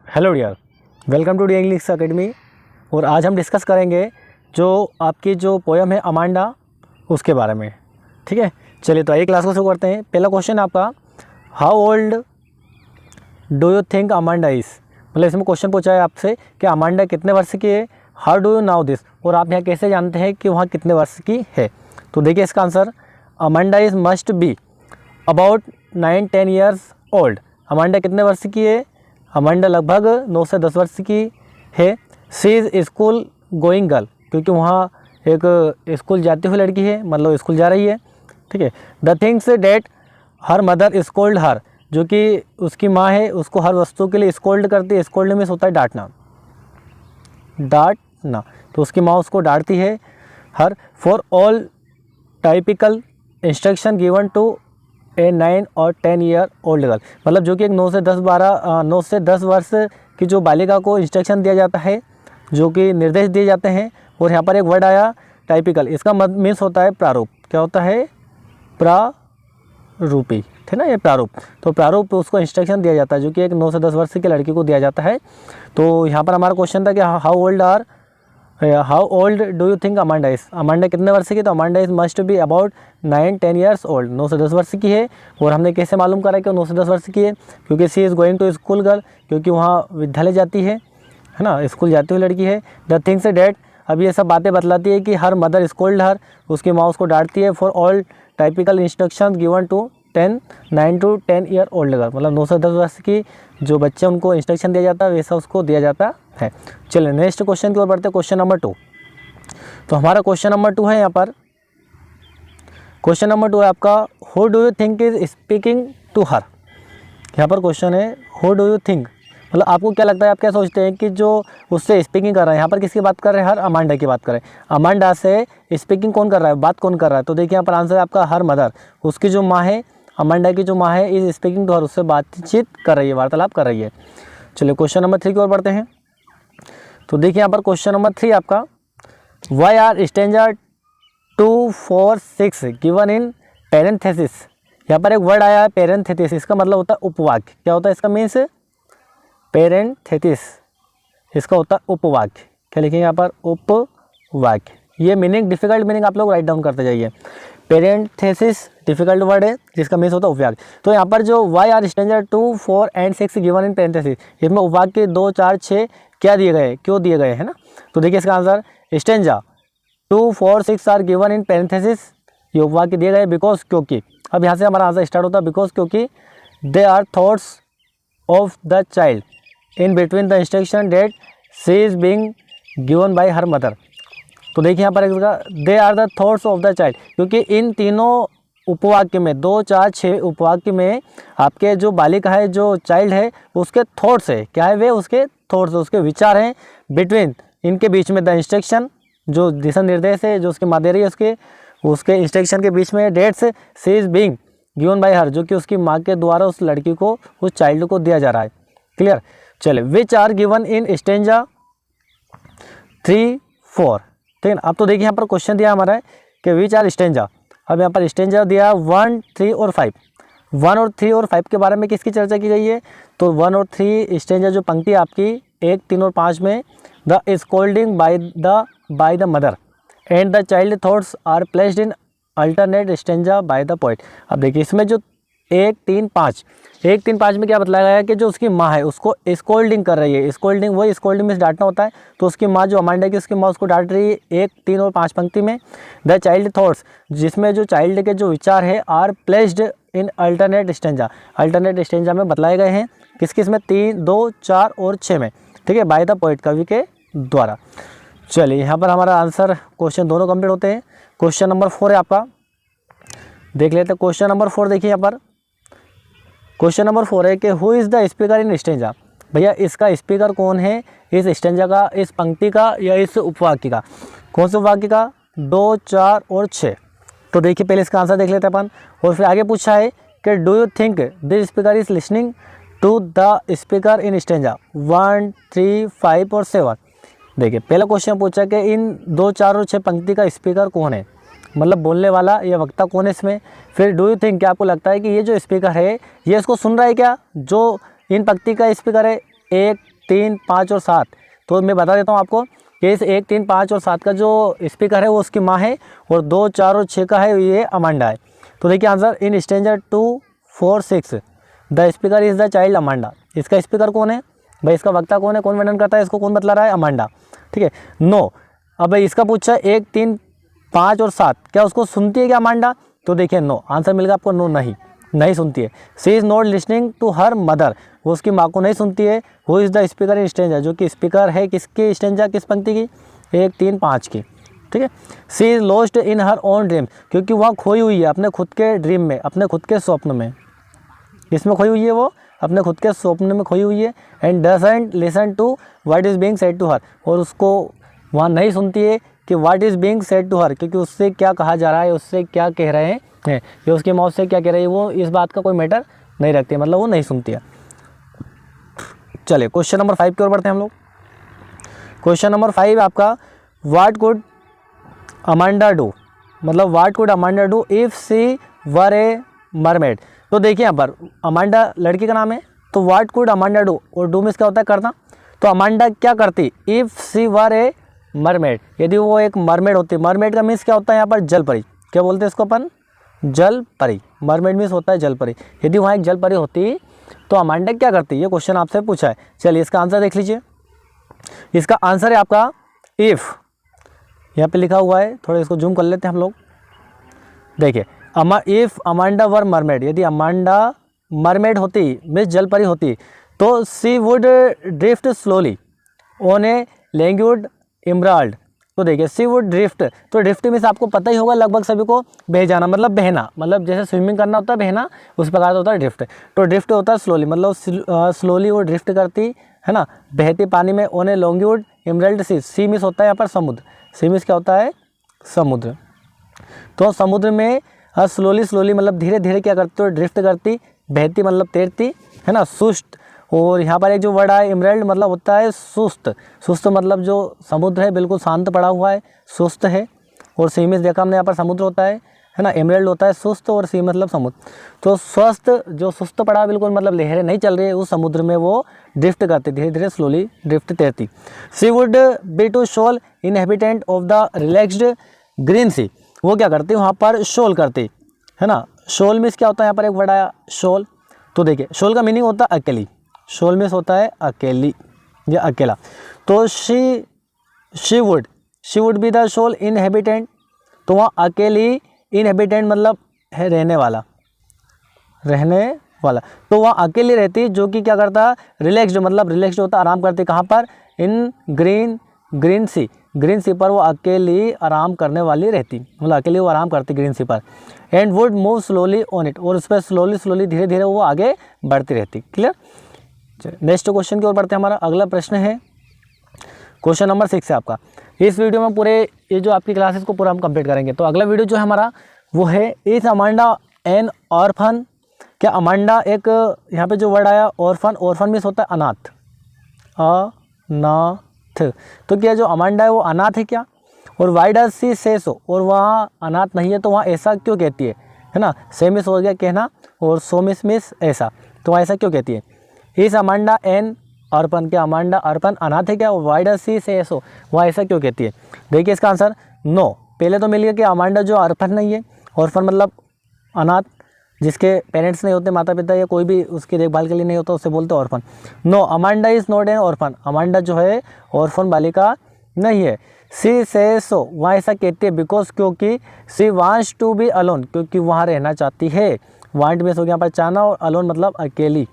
Hello dear, welcome to the English academy. और आज हम डिस्कस करेंगे जो आपकी जो पोयम है अमांडा उसके बारे में। ठीक है, चलिए तो आइए क्लास को शुरू करते हैं। पहला क्वेश्चन आपका, how old do you think Amanda is. मतलब इसमें क्वेश्चन पूछा है आपसे कि अमांडा कितने वर्ष की है। How do you now this, और आप यहाँ कैसे जानते हैं कि वहाँ कितने वर्ष की है। तो देखिए इसका answer, Amanda is must be about 9-10 years old. Amanda कितने वर्ष की है। अमांडा लगभग 9 से 10 वर्ष की है। She is school going girl, क्योंकि वहाँ एक स्कूल जाती हुई लड़की है, मतलब स्कूल जा रही है। ठीक है। The things that her mother scold her, जो कि उसकी माँ है उसको हर वस्तु के लिए स्कोल्ड करती है। स्कोल्ड मीन्स होता है डांटना, डांटना। तो उसकी माँ उसको डांटती है her. For all typical instruction given to a 9 और 10 ईयर ओल्ड गर्ल, मतलब जो कि एक 9 से 10 वर्ष की जो बालिका को इंस्ट्रक्शन दिया जाता है, जो कि निर्देश दिए जाते हैं। और यहाँ पर एक वर्ड आया टाइपिकल, इसका मीन्स होता है प्रारूप। क्या होता है, प्रारूपी, ठीक ना, ये प्रारूप। तो प्रारूप उसको इंस्ट्रक्शन दिया जाता है, जो कि एक 9 से 10 वर्ष की लड़की को दिया जाता है। तो यहाँ पर हमारा क्वेश्चन था कि how old do you think Amanda is. Amanda कितने वर्ष की, तो Amanda is must be about 9-10 years old, 9 से 10 वर्ष की है। और हमने कैसे मालूम करा कि 9 से 10 वर्ष की है, क्योंकि she is going to school girl, क्योंकि वहाँ विद्यालय जाती है ना, स्कूल जाती हुई लड़की है। द थिंग्स डैट, अब ये सब बातें बतलाती है कि हर मदर स्कोल्ड हर, उसकी माँ उसको डांटती है। For all typical instruction given to 9 to 10 year old girl, मतलब 9 से 10 वर्ष की जो बच्चे उनको इंस्ट्रक्शन दिया जाता है वैसा उसको दिया जाता है। चलिए नेक्स्ट क्वेश्चन की ओर बढ़ते हैं, क्वेश्चन नंबर 2। तो हमारा क्वेश्चन नंबर 2 है यहाँ पर, क्वेश्चन नंबर 2 है आपका, who do you think is speaking to her. यहाँ पर क्वेश्चन है हु डू यू थिंक, मतलब आपको क्या लगता है, आप क्या सोचते हैं कि जो उससे स्पीकिंग कर रहा है, यहाँ पर किसकी बात कर रहे हैं, हर अमांडा की बात कर रहे हैं। अमांडा से स्पीकिंग कौन कर रहा है, बात कौन कर रहा है। तो देखिए यहाँ पर आंसर है आपका हर मदर, उसकी जो माँ है, अमांडा की जो माँ है, इज स्पीकिंग टू हर, उससे बातचीत कर रही है, वार्तालाप कर रही है। चलिए क्वेश्चन नंबर 3 की ओर बढ़ते हैं। तो देखिए यहाँ पर क्वेश्चन नंबर 3 आपका, why are stanza 2, 4, 6 given in parenthesis. यहाँ पर एक वर्ड आया है पेरेंथेसिस, इसका मतलब होता है उपवाक्य। क्या होता है इसका मीन्स, पेरेंथेसिस, इसका होता है उपवाक्य। क्या लिखेंगे यहाँ पर, उपवाक्य। ये मीनिंग, डिफिकल्ट मीनिंग आप लोग राइट डाउन करते जाइए। पेरेंथेसिस डिफिकल्ट वर्ड है जिसका मीन्स होता है उपवाक्य। तो यहाँ पर जो why are stanza 2, 4 and 6 given in parenthesis, इसमें उपवाक्य 2, 4, 6 क्या दिए गए, क्यों दिए गए हैं ना। तो देखिए इसका answer, stanza 2, 4, 6 are given in parenthesis, ये उपवाक्य दिए गए बिकॉज, क्योंकि। अब यहाँ से हमारा आंसर स्टार्ट होता है बिकॉज, क्योंकि they are thoughts of the child in between the instruction that she is being given by her mother. तो देखिए यहाँ पर इसका, they are the thoughts of the child, क्योंकि इन तीनों उपवाक्य में 2, 4, 6 उपवाक्य में आपके जो बालिका है, जो चाइल्ड है, उसके थॉट्स है, क्या है वे, उसके थॉट्स, उसके विचार हैं, बिटवीन, इनके बीच में द इंस्ट्रक्शन, जो दिशा निर्देश है जो उसकी माँ दे रही है, उसके इंस्ट्रक्शन के बीच में that's she is being given by her, जो कि उसकी माँ के द्वारा उस लड़की को, उस चाइल्ड को दिया जा रहा है। क्लियर। चले, which are given in stanza 3, 4। ठीक है ना। अब तो देखिए यहाँ पर क्वेश्चन दिया हमारा है कि विच आर स्टेंजा। अब यहाँ पर स्टेंजा दिया 1, 3 और 5। 1 और 3 और 5 के बारे में किसकी चर्चा की गई है, तो 1 और 3 स्टेंजा जो पंक्ति आपकी 1, 3 और 5 में, the scolding by the mother and the child thoughts are placed in alternate stanza by the poet. अब देखिए इसमें जो 1, 3, 5 में क्या बतलाया गया है कि जो उसकी माँ है उसको स्कोल्डिंग कर रही है। स्कोल्डिंग, वही स्कोल्डिंग में डांटना होता है। तो उसकी माँ जो अमांडा की, उसकी माँ उसको डांट रही है 1, 3 और 5 पंक्ति में। द चाइल्ड थॉट्स, जिसमें जो चाइल्ड के जो विचार है, are placed in alternate stanza, alternate stanza में बतलाए गए हैं। किस किस में, 3, 2, 4 और 6 में। ठीक है, बाय द पोएट, कवि के द्वारा। चलिए यहाँ पर हमारा आंसर, क्वेश्चन दोनों कंप्लीट होते हैं। क्वेश्चन नंबर 4 है आपका, देख लेते हैं। क्वेश्चन नंबर 4 देखिए यहाँ पर, क्वेश्चन नंबर 4 है कि who is the speaker in stanza. भैया इसका स्पीकर कौन है, इस स्टेंजा का, इस पंक्ति का या इस उपवाक्य का। कौन से उपवाक्य का, 2, 4 और 6। तो देखिए पहले इसका आंसर देख लेते हैं अपन। और फिर आगे पूछा है कि do you think this speaker is listening to the speaker in stanza 1, 3, 5 और 7। देखिए पहला क्वेश्चन पूछा कि इन 2, 4 और 6 पंक्ति का स्पीकर कौन है, मतलब बोलने वाला या वक्ता कौन है इसमें। फिर डू यू थिंक, क्या आपको लगता है कि ये जो स्पीकर है ये इसको सुन रहा है क्या, जो इन पंक्ति का स्पीकर है 1, 3, 5 और 7, तो मैं बता देता हूँ आपको कि इस 1, 3, 5 और 7 का जो स्पीकर है वो उसकी माँ है, और 2, 4 और 6 का है ये अमांडा है। तो देखिए answer, in स्टेंजर 2, 4, 6 the speaker is the child Amanda. इसका स्पीकर कौन है भाई, इसका वक्ता कौन है, कौन वर्णन करता है, इसको कौन बतला रहा है, अमांडा। ठीक है, नो। अब भाई इसका पूछा 1, 3, 5 और 7, क्या उसको सुनती है क्या अमांडा? तो देखिए नो, आंसर मिल गया आपको, नो, नहीं सुनती है। She is not listening to her mother, वो उसकी माँ को नहीं सुनती है। वो is the speaker in stanza, जो कि स्पीकर है किसकी स्टेंजा, किस पंक्ति की, 1, 3, 5 की। ठीक है, she is lost in her own dream, क्योंकि वह खोई हुई है अपने खुद के ड्रीम में, अपने खुद के स्वप्न में। किसमें खोई हुई है वो, अपने खुद के स्वप्न में खोई हुई है। And doesn't listen to what is being said to her, और उसको वहाँ नहीं सुनती है कि what is being said to her, क्योंकि उससे क्या कहा जा रहा है, उससे क्या कह रहे हैं, ये उसकी मौत से क्या कह रही है, वो इस बात का कोई मैटर नहीं रखती है, मतलब वो नहीं सुनती है। चलिए क्वेश्चन नंबर 5 की ओर बढ़ते हैं हम लोग। क्वेश्चन नंबर 5 आपका, व्हाट कुड अमांडा डू, मतलब what could Amanda do if she were a mermaid. तो देखिए यहाँ पर अमांडा लड़की का नाम है, तो व्हाट कुड अमांडा डू, और डू मीन्स क्या होता है करना। तो अमांडा क्या करती, if she were a mermaid, यदि वो एक मरमेड होती। मरमेड का मीन्स क्या होता है यहाँ पर, जल परी। क्या बोलते हैं इसको अपन, जल परी। मरमेड मीन्स होता है जल परी। यदि वहाँ एक जल परी होती तो अमांडा क्या करती, ये क्वेश्चन आपसे पूछा है। चलिए इसका आंसर देख लीजिए। इसका आंसर है आपका इफ़, यहाँ पे लिखा हुआ है, थोड़ा इसको जूम कर लेते हैं हम लोग। देखिए इफ़ अमांडा वर मरमेड, यदि अमांडा मरमेड होती, मीन्स जल परी होती, तो she would drift slowly on a languid emerald. तो देखिए सी वुड ड्रिफ्ट, तो ड्रिफ्ट मीन्स आपको पता ही होगा लगभग सभी को, बह जाना, मतलब बहना, मतलब जैसे स्विमिंग करना होता है बहना, उस प्रकार होता है ड्रिफ्ट। तो ड्रिफ्ट होता है स्लोली, मतलब स्लोली वो ड्रिफ्ट करती है ना, बहती पानी में। On a languid emerald sea, sea means होता है यहाँ पर समुद्र, सी मीन्स क्या होता है, समुद्र। तो समुद्र में स्लोली मतलब धीरे धीरे क्या करती, तो ड्रिफ्ट करती, बहती मतलब तैरती है ना, सुस्त। और यहाँ पर एक जो वर्ड है इमराल्ड, मतलब होता है सुस्त। सुस्त मतलब जो समुद्र है बिल्कुल शांत पड़ा हुआ है, सुस्त है। और सी मीन्स देखा हमने यहाँ पर समुद्र होता है ना, इमराल्ड होता है सुस्त, और सी मतलब समुद्र। तो स्वस्थ जो सुस्त पड़ा बिल्कुल, मतलब लहरें नहीं चल रही है, उस समुद्र में वो ड्रिफ्ट करती, धीरे धीरे स्लोली ड्रिफ्ट तैरती। She would be to sole inhabitant of the relaxed green sea, वो क्या करती वहाँ पर शोल करती है ना। शोल मीन्स क्या होता है, यहाँ पर एक वर्ड आया शोल। तो देखिए शोल का मीनिंग होता है अकेली, शोल मीन्स होता है अकेली या अकेला। तो she would be the sole inhabitant, तो वहाँ अकेली, इनहेबिटेंट मतलब है रहने वाला, तो वहाँ अकेली रहती, जो कि क्या करता, रिलैक्स्ड मतलब रिलैक्स्ड होता, आराम करती। कहाँ पर, इन ग्रीन सी पर वो अकेली आराम करने वाली रहती, मतलब अकेली वो आराम करती ग्रीन सी पर। And would move slowly on it, और उस पर स्लोली धीरे धीरे वो आगे बढ़ती रहती। क्लियर। नेक्स्ट क्वेश्चन की ओर बढ़ते हैं। हमारा अगला प्रश्न है क्वेश्चन नंबर 6 है आपका। इस वीडियो में पूरे ये जो आपकी क्लासेस को पूरा हम कंप्लीट करेंगे। तो अगला वीडियो जो है हमारा वो है, इज अमांडा एन ऑर्फन, क्या अमांडा एक, यहाँ पे जो वर्ड आया ऑर्फन मीन्स होता है अनाथ, अनाथ। तो क्या जो अमांडा है वो अनाथ है क्या, और वाई डज सी से सो, और वहाँ अनाथ नहीं है तो वहाँ ऐसा क्यों कहती है ना। से मिस हो गया कहना, और सो मिस ऐसा, तो वहाँ ऐसा क्यों कहती है। इस अमांडा एन अर्पण, क्या अमांडा अर्पण अनाथ है क्या, वाई डज सी से सो, वहाँ ऐसा क्यों कहती है। देखिए इसका आंसर नो। पहले तो मिल गया कि अमांडा जो अर्पण नहीं है, ऑर्फन मतलब अनाथ, जिसके पेरेंट्स नहीं होते, माता पिता या कोई भी उसकी देखभाल के लिए नहीं होता, उससे बोलते orphan. No, Amanda is not an orphan, Amanda जो है ऑर्फन बालिका नहीं है। सी से सो, वहाँ ऐसा कहती है बिकॉज, क्योंकि she wants to be alone, क्योंकि वहाँ रहना चाहती है। वांट में हो गया यहाँ पर चाहना, और अलोन मतलब अकेली,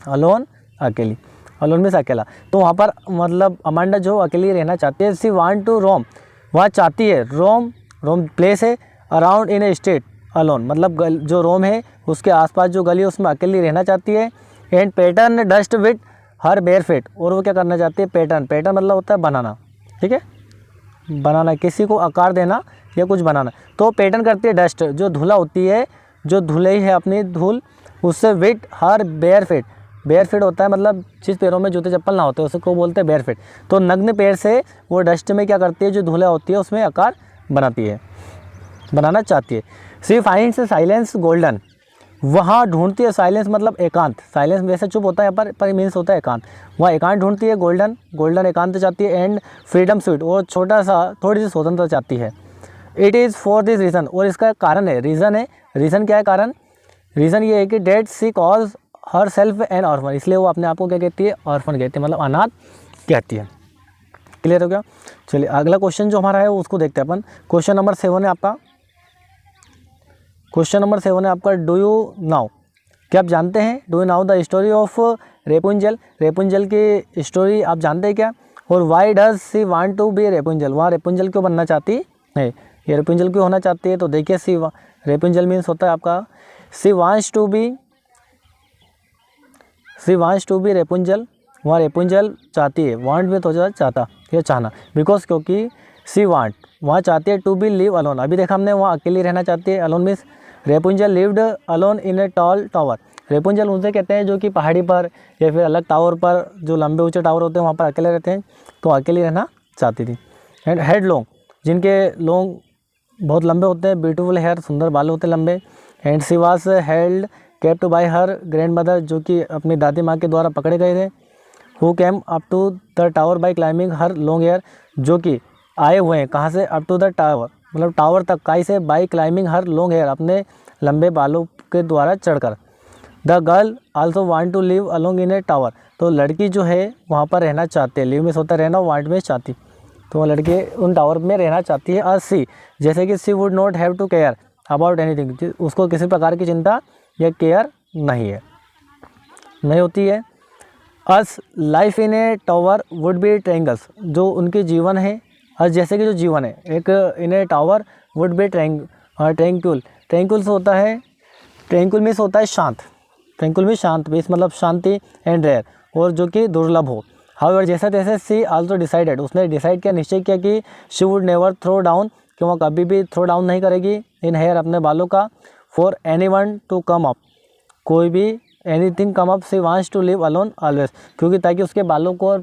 अलोन मीन्स अकेला। तो वहाँ पर मतलब अमांडा जो अकेली रहना चाहती है। सी वांट टू रोम, वहाँ चाहती है, रोम प्लेस है, around in A state alone, मतलब जो रोम है उसके आसपास जो गली है उसमें अकेली रहना चाहती है। And pattern dust with her bare feet, और वो क्या करना चाहती है, पैटर्न मतलब होता है बनाना, ठीक है, बनाना, किसी को आकार देना या कुछ बनाना। तो पैटर्न करती है डस्ट, जो धूला होती है, जो धुलाई है अपनी धूल, उससे विथ हर बेयर फेट होता है मतलब जिस पैरों में जूते चप्पल ना होते उसको बोलते हैं बेयर फेट। तो नग्न पैर से वो डस्ट में क्या करती है, जो धूला होती है उसमें आकार बनाना चाहती है। सी फाइंड्स साइलेंस गोल्डन, वहाँ ढूंढती है, साइलेंस मतलब एकांत, साइलेंस वैसे चुप होता है यहाँ पर मीन्स होता है एकांत, वहाँ एकांत ढूंढती है, गोल्डन एकांत चाहती है, एंड फ्रीडम स्वीट, और छोटा सा थोड़ी सी स्वतंत्रता चाहती है। It is for this reason, और इसका कारण है, रीज़न क्या है कारण, रीज़न ये है कि that she calls herself an orphan, इसलिए वो अपने आप को क्या कहती है, ऑर्फन कहती है, मतलब अनाथ कहती है। क्लियर हो गया। चलिए अगला क्वेश्चन जो हमारा है उसको देखते हैं अपन। क्वेश्चन नंबर 7 है आपका, क्वेश्चन नंबर 7 है आपका, डू यू नाउ, क्या आप जानते हैं, do you know the story of Rapunzel, Rapunzel की स्टोरी आप जानते हैं क्या, और why does she want to be Rapunzel, वहाँ रेपुंजल क्यों बनना चाहती है, ये रेपुंजल क्यों होना चाहती है, तो देखिए सी रेपुंजल मीन्स होता है आपका she wants to be Rapunzel, वहाँ रेपुंजल चाहती है, वांट में तो चाहता, ये चाहना, बिकॉज क्योंकि सी वांट वहाँ चाहती है, टू बी लिव अलोन, अभी देखा हमने वहाँ अकेली रहना चाहती है, alone means Rapunzel lived alone in a tall tower, Rapunzel उनसे कहते हैं जो कि पहाड़ी पर या फिर अलग टावर पर, जो लंबे ऊंचे टावर होते हैं वहाँ पर अकेले रहते हैं, तो अकेली रहना चाहती थी। एंड हेड लॉन्ग, जिनके लॉन्ग बहुत लंबे होते हैं, ब्यूटीफुल हेयर, सुंदर बाल होते हैं लंबे, and she was held kept bye her grand mother, जो कि अपनी दादी माँ के द्वारा पकड़े गए थे, who came up to the tower by climbing her long hair, जो कि आए हुए हैं कहाँ से, अप टू द टावर मतलब टावर तक, काई से, by climbing her long hair, अपने लंबे बालों के द्वारा चढ़कर। The girl also want to live alone in a tower, तो लड़की जो है वहाँ पर रहना चाहते हैं, लिव में होता है रहना, वांट में चाहती, तो वो लड़के उन टावर में रहना चाहती है। आज सी, जैसे कि she would not have to care about anything, उसको किसी प्रकार की चिंता या केयर नहीं होती है। As life in a tower would be triangles, जो उनके जीवन है, अस जैसे कि जो जीवन है एक in a tower would be tranquil, tranquil से होता है, ट्रैंक्विल मीन्स होता है शांत, ट्रैंक्विल मीन्स शांत, मीन्स मतलब शांति, एंड रेयर, और जो कि दुर्लभ हो। हाउएवर जैसा तैसे सी आल्सो डिसाइडेड, उसने डिसाइड किया, निश्चय किया कि she would never throw down, कि वह कभी भी थ्रो डाउन नहीं करेगी, इन हेयर अपने बालों का, for anyone to come up, कोई भी anything come up, she wants to live alone always, क्योंकि ताकि उसके बालों को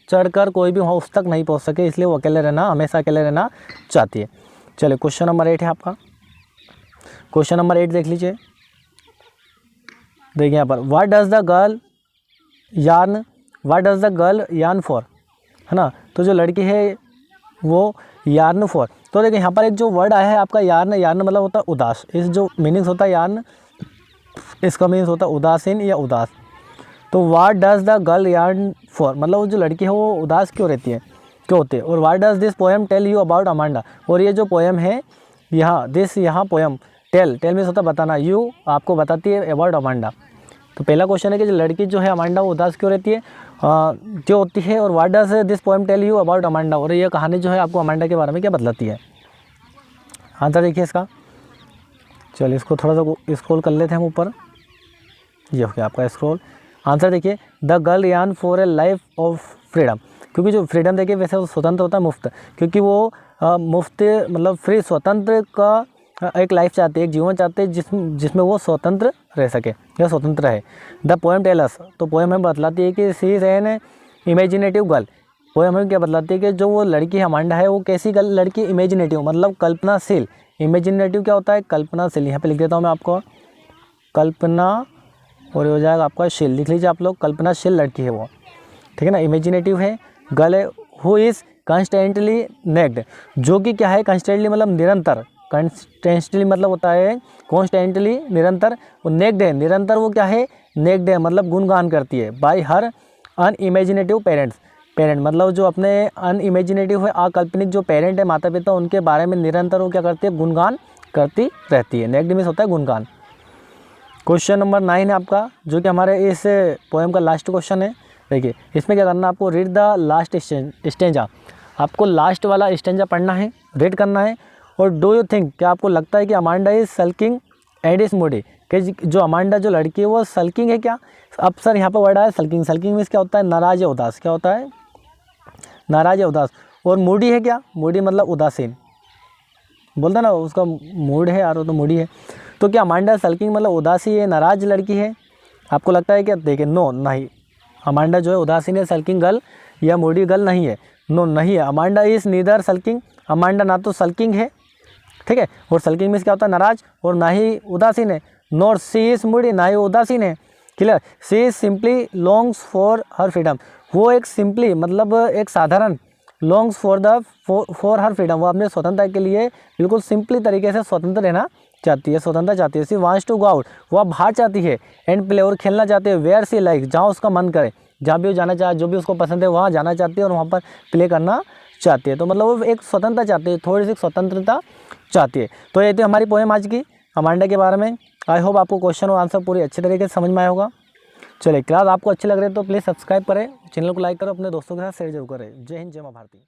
चढ़कर कोई भी वहाँ उस तक नहीं पहुँच सके, इसलिए वो अकेले रहना, हमेशा अकेले रहना चाहती है। चलिए क्वेश्चन नंबर 8 है आपका, क्वेश्चन नंबर 8 देख लीजिए, देखिए यहाँ पर, what does the girl yarn for, है ना, तो जो लड़की है वो यार्न फॉर, तो देखिए यहाँ पर एक जो वर्ड आया है आपका यार्न मतलब होता है उदास, इस जो मीनिंग्स होता है यार्न, इसका मीनिंग्स होता है उदासीन या उदास, तो what does the girl yarn for, मतलब वो जो लड़की है वो उदास क्यों रहती है, क्यों होती है। और what does this poem tell you about Amanda, और ये जो पोएम है यहाँ पोएम टेल मीन्स होता है बताना, यू आपको बताती है अबाउट अमांडा। तो पहला क्वेश्चन है कि जो लड़की जो है अमांडा वो उदास क्यों रहती है, क्यों होती है, और what does this poem tell you about Amanda, और ये कहानी जो है आपको अमांडा के बारे में क्या बतलाती है। आंसर देखिए इसका, चलिए इसको थोड़ा सा स्क्रॉल कर लेते हैं हम ऊपर, ये हो गया आपका स्क्रॉल। आंसर देखिए, the girl yarn for a life of freedom, क्योंकि जो फ्रीडम देखिए वैसे वो स्वतंत्र होता है, मुफ्त, क्योंकि वो मुफ्त मतलब फ्री स्वतंत्र का एक लाइफ चाहते हैं, एक जीवन चाहते हैं जिसमें वो स्वतंत्र रह सके या स्वतंत्र है। द पोएम टेल अस, तो पोएम हमें बतलाती है कि she is an imaginative girl, poem हमें क्या बतलाती है कि जो वो लड़की अमांडा है वो कैसी लड़की, इमेजिनेटिव मतलब कल्पनाशील, इमेजिनेटिव क्या होता है, कल्पनाशील, यहाँ पे लिख देता हूँ मैं आपको, कल्पना, और ये हो जाएगा आपका शील, लिख लीजिए आप लोग, कल्पनाशील लड़की है वो, ठीक है ना, इमेजिनेटिव है। गर्ल है हु इज़ कंस्टेंटली नेक्ड, जो कि क्या है, कंस्टेंटली मतलब निरंतर, कंस्टेंटली मतलब होता है कॉन्स्टेंटली निरंतर, वो नेक्ड है निरंतर, वो क्या है, नेक्ड है मतलब गुणगान करती है, बाय हर अनइमेजिनेटिव पेरेंट्स, पेरेंट मतलब जो अपने अनइमेजिनेटिव है, अकाल्पनिक जो पेरेंट है, माता पिता, उनके बारे में निरंतर वो क्या करती है, गुणगान करती रहती है। नेक्ड मीन्स होता है गुणगान। क्वेश्चन नंबर 9 है आपका, जो कि हमारे इस पोएम का लास्ट क्वेश्चन है। देखिए इसमें क्या करना है आपको, रीड द लास्ट स्टेंजा, आपको लास्ट वाला स्टेंजा पढ़ना है, रीड करना है। और डू यू थिंक, क्या आपको लगता है कि Amanda is sulking and is Moody, कि जो अमांडा जो लड़की है वो सल्किंग है क्या। अब सर यहाँ पर वर्ड आया सल्किंग, सल्किंग मीन्स क्या होता है, नाराज या उदास, क्या होता है, नाराज या उदास। और मूडी है क्या, मूडी मतलब उदासीन, बोलता ना उसका मूड है यार, वो तो मूडी है। तो क्या अमांडा सल्किंग मतलब उदासी है, नाराज लड़की है, आपको लगता है क्या। देखिए नो, नहीं, अमांडा जो है उदासीन है, सल्किंग गर्ल या मूडी गर्ल नहीं है, नो नहीं है। Amanda is neither sulking, Amanda ना तो सल्किंग है, ठीक है, और सल्किंग मीन्स क्या होता है, नाराज, और ना ही उदासीन है। नॉट सी इज मूडी, ना ही उदासीन है। Clear, she is simply longs for her freedom, वो एक सिंपली मतलब एक साधारण लॉन्ग्स फॉर हर फ्रीडम, वो अपने स्वतंत्रता के लिए बिल्कुल सिंपली तरीके से स्वतंत्र रहना चाहती है, स्वतंत्रता चाहती है। She wants to go out, वो आप बाहर चाहती है। एंड प्ले, और खेलना चाहती है। वेयर सी लाइक, जहाँ उसका मन करे, जहाँ भी वो जाना चाहे, जो भी उसको पसंद है वहाँ जाना चाहती है और वहाँ पर प्ले करना चाहती है। तो मतलब वो एक स्वतंत्रता चाहती है, थोड़ी सी स्वतंत्रता चाहती है। तो ये थी हमारी पोएम आज की अमांडा के बारे में। आई होप आपको क्वेश्चन और आंसर पूरी अच्छी तरीके से समझ में आया होगा। चलिए, क्लास आपको अच्छी लग रही है तो प्लीज़ सब्सक्राइब करें, चैनल को लाइक करो, अपने दोस्तों के साथ शेयर जरूर करें। जय हिंद, जय माँ भारती।